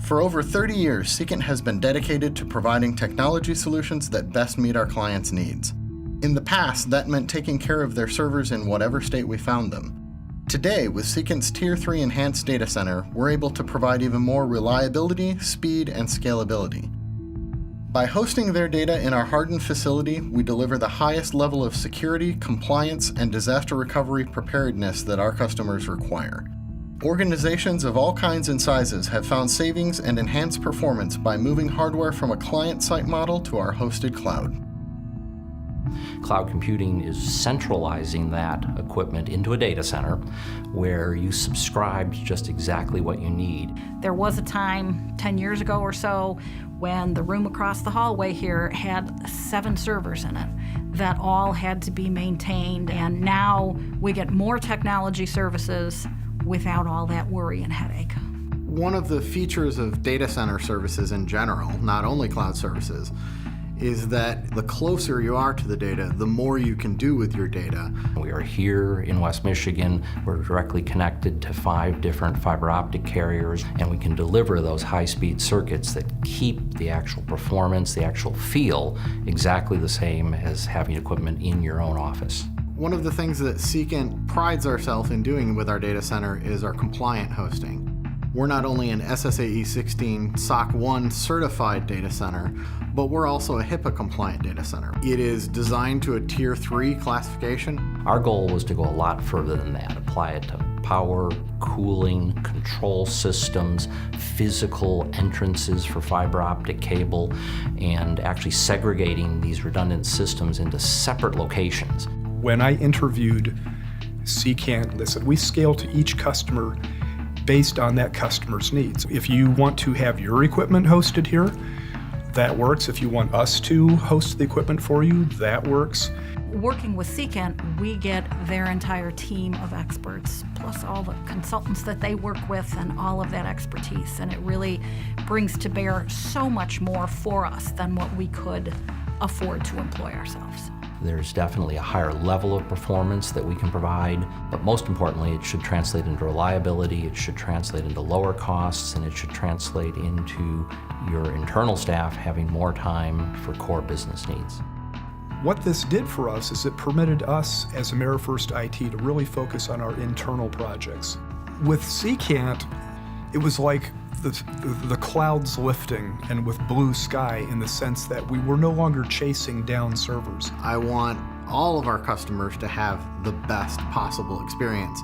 For over 30 years, Secant has been dedicated to providing technology solutions that best meet our clients' needs. In the past, that meant taking care of their servers in whatever state we found them. Today, with Secant's Tier 3 Enhanced Data Center, we're able to provide even more reliability, speed, and scalability. By hosting their data in our hardened facility, we deliver the highest level of security, compliance, and disaster recovery preparedness that our customers require. Organizations of all kinds and sizes have found savings and enhanced performance by moving hardware from a client-site model to our hosted cloud. Cloud computing is centralizing that equipment into a data center where you subscribe to just exactly what you need. There was a time 10 years ago or so when the room across the hallway here had 7 servers in it that all had to be maintained, and now we get more technology services without all that worry and headache. One of the features of data center services in general, not only cloud services, is that the closer you are to the data, the more you can do with your data. We are here in West Michigan. We're directly connected to 5 different fiber optic carriers, and we can deliver those high-speed circuits that keep the actual performance, the actual feel, exactly the same as having equipment in your own office. One of the things that Secant prides ourselves in doing with our data center is our compliant hosting. We're not only an SSAE 16 SOC 1 certified data center, but we're also a HIPAA compliant data center. It is designed to a Tier 3 classification. Our goal was to go a lot further than that, apply it to power, cooling, control systems, physical entrances for fiber optic cable, and actually segregating these redundant systems into separate locations. When I interviewed Secant, they said, we scale to each customer based on that customer's needs. If you want to have your equipment hosted here, that works. If you want us to host the equipment for you, that works. Working with Secant, we get their entire team of experts, plus all the consultants that they work with and all of that expertise, and it really brings to bear so much more for us than what we could afford to employ ourselves. There's definitely a higher level of performance that we can provide, but most importantly, it should translate into reliability, it should translate into lower costs, and it should translate into your internal staff having more time for core business needs. What this did for us is it permitted us as AmeriFirst IT to really focus on our internal projects. With Secant, it was like the clouds lifting and with blue sky, in the sense that we were no longer chasing down servers. I want all of our customers to have the best possible experience.